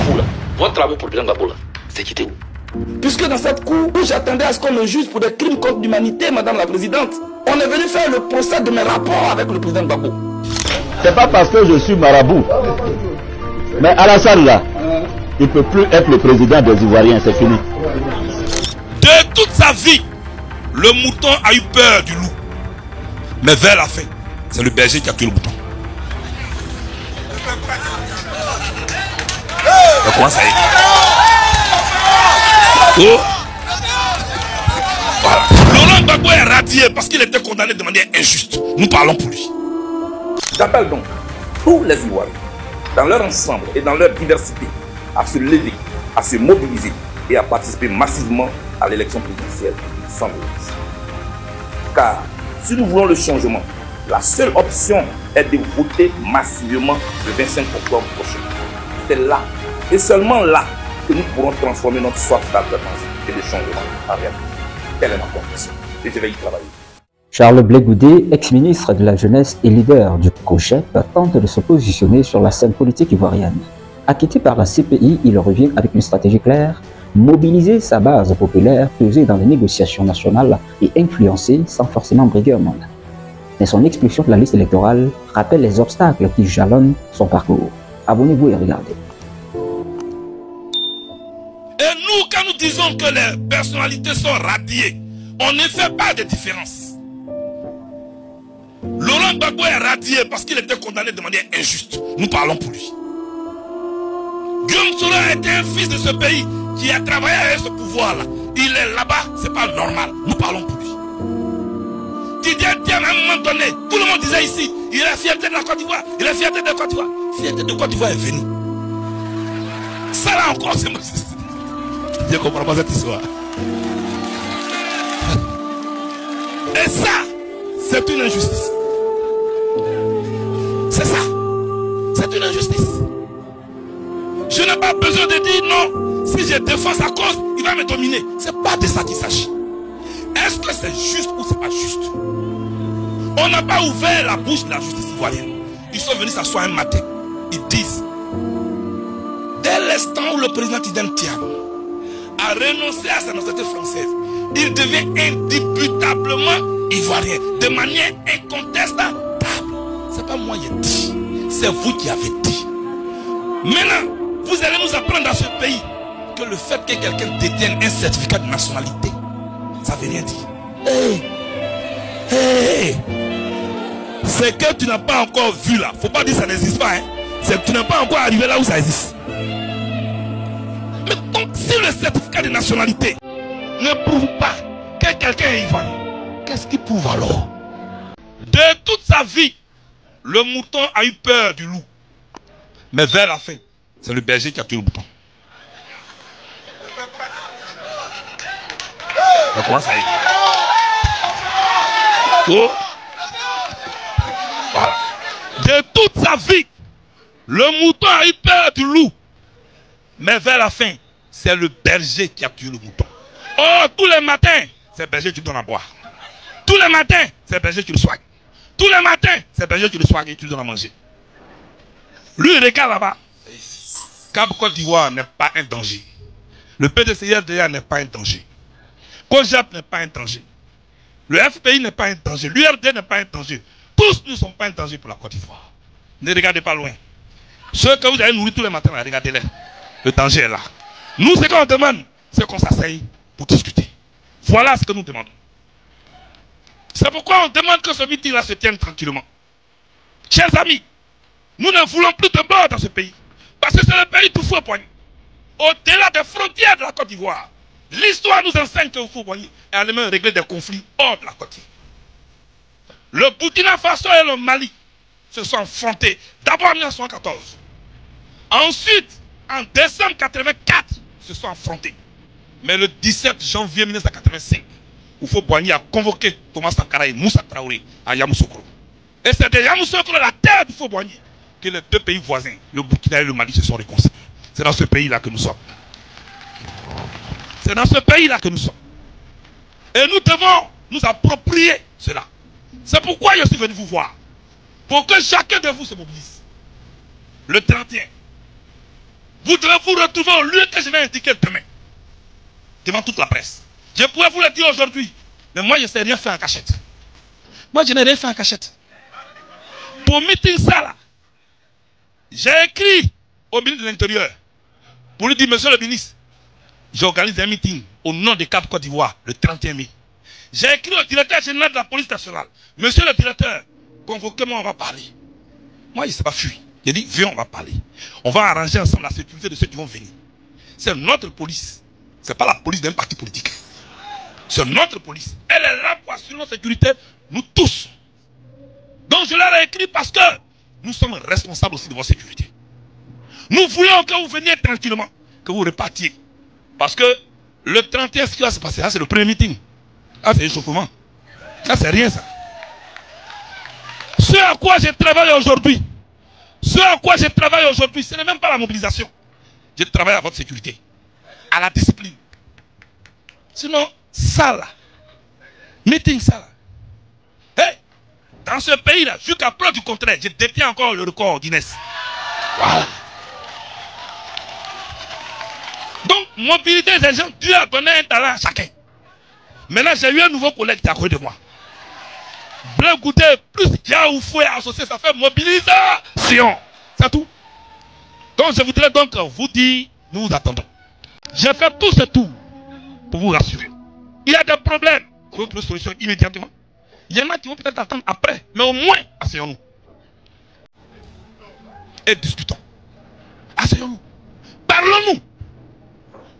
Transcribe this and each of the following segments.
Gbagbo là, votre travail pour le président Gbagbo là, c'est quitter où? Puisque dans cette cour où j'attendais à ce qu'on me juge pour des crimes contre l'humanité, madame la présidente, on est venu faire le procès de mes rapports avec le président Gbagbo. C'est pas parce que je suis marabout. Mais Alassane là, il ne peut plus être le président des Ivoiriens, c'est fini. De toute sa vie, le mouton a eu peur du loup. Mais vers la fin, c'est le berger qui a tué le mouton. Et comment ça y est? Oh. Voilà. Laurent Gbagbo est radié parce qu'il était condamné de manière injuste. Nous parlons pour lui. J'appelle donc tous les Ivoiriens, dans leur ensemble et dans leur diversité, à se lever, à se mobiliser et à participer massivement à l'élection présidentielle sans limite. Car si nous voulons le changement, la seule option est de voter massivement le 25 octobre prochain. C'est là, et seulement là, que nous pourrons transformer notre soif d'alternance et de changement en réalité. Telle est ma conviction et je vais y travailler. Charles Blé Goudé, ex-ministre de la Jeunesse et leader du COJEP, tente de se positionner sur la scène politique ivoirienne. Acquitté par la CPI, il revient avec une stratégie claire: mobiliser sa base populaire, peser dans les négociations nationales et influencer sans forcément briguer un monde. Mais son expulsion de la liste électorale rappelle les obstacles qui jalonnent son parcours. Abonnez-vous et regardez. Et nous, quand nous disons que les personnalités sont radiées, on ne fait pas de différence. Laurent Gbagbo est radié parce qu'il était condamné de manière injuste. Nous parlons pour lui. Guillaume Soro a été un fils de ce pays qui a travaillé avec ce pouvoir-là. Il est là-bas, c'est pas normal. Nous parlons pour lui. Didier Diam, à un moment donné, tout le monde disait ici, il est fierté de la Côte d'Ivoire, il est fierté de la Côte d'Ivoire. Fierté de Côte d'Ivoire est venue. Ça là encore, c'est... Je ne comprends pas cette histoire. Et ça, c'est une injustice. C'est ça. C'est une injustice. Je n'ai pas besoin de dire non. Si je défends sa cause, il va me dominer. Ce n'est pas de ça qu'il s'agit. Est-ce que c'est juste ou c'est pas juste? On n'a pas ouvert la bouche de la justice ivoirienne. Ils sont venus s'asseoir un matin. Ils disent, dès l'instant où le président Tidjane Thiam a renoncé à sa nationalité française, il devient indubitablement ivoirien, de manière incontestable. C'est pas moi qui ai dit, c'est vous qui avez dit. Maintenant, vous allez nous apprendre dans ce pays que le fait que quelqu'un détienne un certificat de nationalité, ça veut rien dire. Hey, c'est que tu n'as pas encore vu là. Faut pas dire que ça n'existe pas. Hein. C'est que tu n'es pas encore arrivé là où ça existe. Mais donc, si le certificat de nationalité ne prouve pas que quelqu'un est ivoirien, qu'est-ce qu'il prouve alors? De toute sa vie, le mouton a eu peur du loup. Mais vers la fin, c'est le berger qui a tué le mouton. Mais comment ça y est? Oh. Voilà. De toute sa vie, le mouton a eu peur du loup. Mais vers la fin, c'est le berger qui a tué le mouton. Oh, tous les matins, c'est le berger qui donne à boire. Tous les matins, c'est le berger qui le soigne. Tous les matins, c'est le berger qui le soigne et qui lui donne à manger. Lui, regarde là-bas. Cap Côte d'Ivoire n'est pas un danger. Le PDCRDA n'est pas un danger. COJEP n'est pas un danger. Le FPI n'est pas un danger. L'URD n'est pas un danger. Tous ne sont pas un danger pour la Côte d'Ivoire. Ne regardez pas loin. Ceux que vous allez nourrir tous les matins, regardez-les. Le danger est là. Nous, ce qu'on demande, c'est qu'on s'asseye pour discuter. Voilà ce que nous demandons. C'est pourquoi on demande que ce meeting-là se tienne tranquillement. Chers amis, nous ne voulons plus de mort dans ce pays. Parce que c'est le pays du Houphouët-Boigny. Au-delà des frontières de la Côte d'Ivoire, l'histoire nous enseigne que Houphouët-Boigny est allé même régler des conflits hors de la Côte d'Ivoire. Le Burkina Faso et le Mali se sont affrontés. D'abord en 1914. Ensuite, en décembre 1984, se sont affrontés. Mais le 17 janvier 1985, Houphouët-Boigny a convoqué Thomas Sankara et Moussa Traoré à Yamoussoukro. Et c'est de Yamoussoukro, la terre d'Houphouët-Boigny, que les deux pays voisins, le Burkina et le Mali, se sont réconciliés. C'est dans ce pays-là que nous sommes. C'est dans ce pays-là que nous sommes. Et nous devons nous approprier cela. C'est pourquoi je suis venu vous voir. Pour que chacun de vous se mobilise. Le 31, Vous devez vous retrouver au lieu que je vais indiquer demain. Devant toute la presse. Je pourrais vous le dire aujourd'hui. Mais moi, je ne sais rien faire en cachette. Moi, je n'ai rien fait en cachette. Pour meeting ça là, j'ai écrit au ministre de l'Intérieur pour lui dire, monsieur le ministre, j'organise un meeting au nom des Cap Côte d'Ivoire le 31 mai. J'ai écrit au directeur général de la police nationale, monsieur le directeur, convoquez-moi, on va parler. Moi, je ne sais pas fuir. J'ai dit, viens, on va parler. On va arranger ensemble la sécurité de ceux qui vont venir. C'est notre police. Ce n'est pas la police d'un parti politique. C'est notre police. Elle est là pour assurer notre sécurité, nous tous. Donc je leur ai écrit parce que nous sommes responsables aussi de votre sécurité. Nous voulons que vous veniez tranquillement, que vous repartiez. Parce que le 31, ce qui va se passer, c'est le premier meeting. Ah, c'est échauffement. Ça, c'est rien, ça. Ce à quoi je travaille aujourd'hui, ce n'est même pas la mobilisation. Je travaille à votre sécurité, à la discipline. Sinon, ça là, meeting ça là. Hey, dans ce pays-là, jusqu'à preuve du contraire, je détiens encore le record Guinness. Voilà. Donc, mobilité des gens, Dieu a donné un talent à chacun. Maintenant, j'ai eu un nouveau collègue qui est à côté de moi. Blé Goudé plus Yaoufoué associé, ça fait mobilisation. C'est tout. Donc, je voudrais donc vous dire, nous vous attendons. J'ai fait tout ce tour pour vous rassurer. Il y a des problèmes. Vous trouvez une solution immédiatement. Il y en a qui vont peut-être attendre après. Mais au moins, asseyons-nous. Et discutons. Asseyons-nous. Parlons-nous.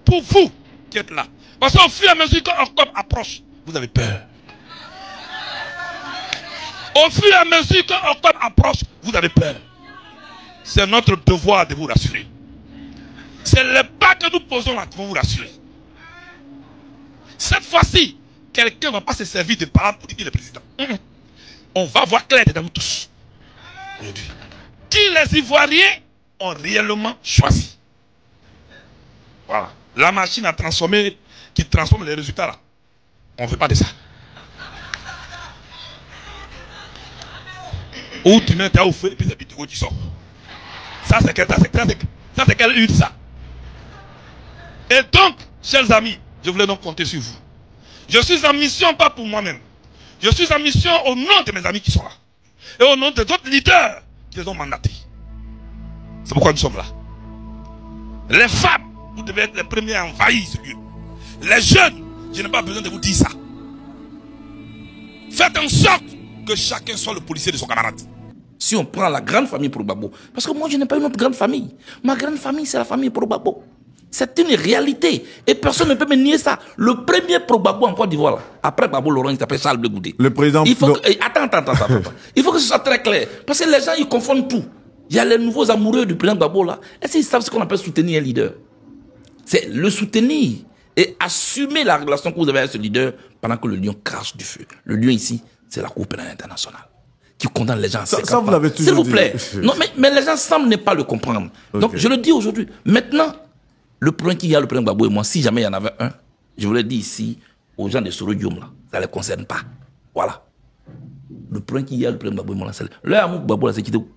Pour vous qui êtes là. Parce qu'au fur et à mesure qu'Octobre approche, vous avez peur. Au fur et à mesure qu'Octobre approche, vous avez peur. C'est notre devoir de vous rassurer. C'est le pas que nous posons là qui vont vous rassurer. Cette fois-ci, quelqu'un ne va pas se servir de parole pour dire le président. On va voir clair dedans nous tous. Aujourd'hui. Qui les Ivoiriens ont réellement choisi. Voilà. La machine a transformé, qui transforme les résultats là. On ne veut pas de ça. Ou tu mets ta ouf et puis c'est vidéo qui sort. Ça c'est quelle une ça. Et donc, chers amis, je voulais donc compter sur vous. Je suis en mission pas pour moi-même. Je suis en mission au nom de mes amis qui sont là. Et au nom des autres leaders qui les ont mandatés. C'est pourquoi nous sommes là. Les femmes, vous devez être les premiers à envahir ce lieu. Les jeunes, je n'ai pas besoin de vous dire ça. Faites en sorte que chacun soit le policier de son camarade. Si on prend la grande famille Progbagbo, parce que moi je n'ai pas une autre grande famille. Ma grande famille c'est la famille Progbagbo. C'est une réalité. Et personne ne peut me nier ça. Le premier Progbagbo en Côte d'Ivoire, après Gbagbo Laurent, il s'appelle Charles Blé Goudé. Le président... Il faut que... Attends. Il faut que ce soit très clair. Parce que les gens, ils confondent tout. Il y a les nouveaux amoureux du président Gbagbo là. Est-ce qu'ils savent ce qu'on appelle soutenir un leader? C'est le soutenir et assumer la relation que vous avez avec ce leader pendant que le lion crache du feu. Le lion ici, c'est la Cour pénale internationale qui condamne les gens à 50 ans. Ça vous l'avez toujours dit. S'il vous plaît. Non, mais les gens semblent ne pas le comprendre. Okay. Donc, je le dis aujourd'hui. Maintenant, le problème qu'il y a, le président Gbagbo et moi, si jamais il y en avait un, je vous l'ai dit ici, aux gens de Sorodium, là, ça ne les concerne pas. Voilà. Le problème qu'il y a, le président Gbagbo et moi, c'est le amour Gbagbo, c'est quitté où?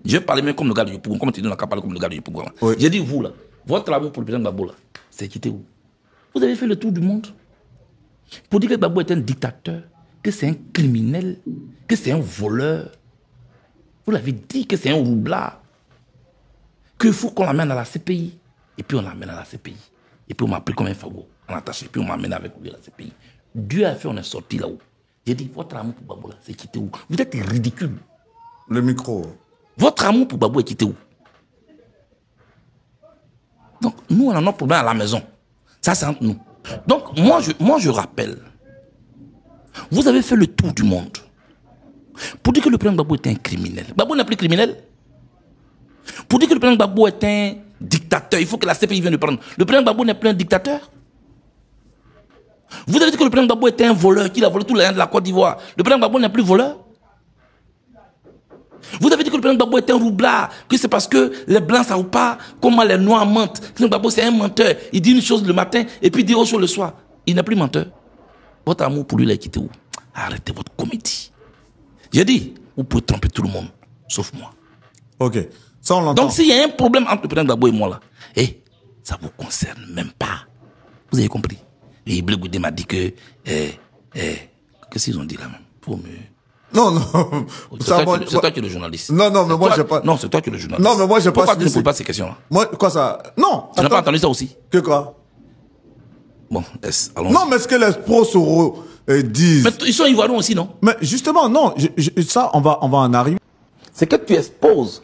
Je parlais même comme le gars de Yopougon, comme tu dis, on n'a qu'à parler comme le gars de Yopougon. Oui. J'ai dit, vous, là, votre amour pour le président Gbagbo, là, c'est quitté où? Vous avez fait le tour du monde pour dire que Gbagbo est un dictateur, que c'est un criminel, que c'est un voleur. Vous l'avez dit que c'est un roublard. Qu'il faut qu'on l'amène à la CPI. Et puis on l'amène à la CPI. Et puis on m'a pris comme un fagot. On l'a attaché. Et puis on m'a amené avec lui à la CPI. Dieu a fait, on est sorti là-haut. J'ai dit, votre amour pour Gbagbo, c'est quitté où? Vous êtes ridicule. Le micro. Votre amour pour Gbagbo est quitté où? Donc nous, on a notre problème à la maison. Ça, c'est entre nous. Donc moi, je rappelle. Vous avez fait le tour du monde pour dire que le président Gbagbo est un criminel. Gbagbo n'est plus criminel. Pour dire que le président Gbagbo est un dictateur, il faut que la CPI vienne le prendre. Le président Gbagbo n'est plus un dictateur. Vous avez dit que le président Gbagbo est un voleur, qu'il a volé tout l'argent de la Côte d'Ivoire. Le président Gbagbo n'est plus voleur. Vous avez dit que le président Gbagbo est un roublard, que c'est parce que les blancs ne savent pas comment les noirs mentent. Le président Gbagbo c'est un menteur. Il dit une chose le matin et puis il dit autre chose le soir. Il n'est plus menteur. Votre amour pour lui, il a quitté où? Arrêtez votre comédie. J'ai dit, vous pouvez tromper tout le monde, sauf moi. Ok. Ça, on l'entend. Donc, s'il y a un problème entre le président Gbagbo et moi, là, Et ça ne vous concerne même pas. Vous avez compris? Et Blé Goudé m'a dit que... qu'est-ce qu'ils ont dit là même? Pour me... Non, non. C'est toi qui es le journaliste. Non, non, mais moi, j'ai pas... Non, c'est toi qui es le journaliste. Non, mais moi, j'ai pas... Pourquoi tu ne poses pas ces questions-là? Moi, quoi ça? Non. Tu n'as pas entendu ça aussi? Que quoi? Bon, allons-y. Non, mais ce que les pros disent... Mais ils sont ivoiriens aussi, non? Mais justement, non. Ça, on va en arriver. C'est que tu t'exposes.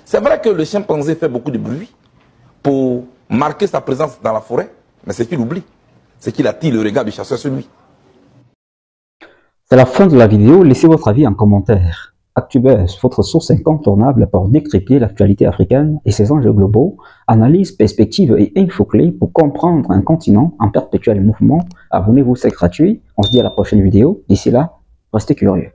C'est vrai que le chimpanzé fait beaucoup de bruit pour marquer sa présence dans la forêt, mais ce qu'il oublie, c'est qu'il attire le regard du chasseur sur lui. C'est la fin de la vidéo, laissez votre avis en commentaire. ActuBuzz, votre source incontournable pour décrypter l'actualité africaine et ses enjeux globaux, analyse, perspective et info-clés pour comprendre un continent en perpétuel mouvement. Abonnez-vous, c'est gratuit. On se dit à la prochaine vidéo. D'ici là, restez curieux.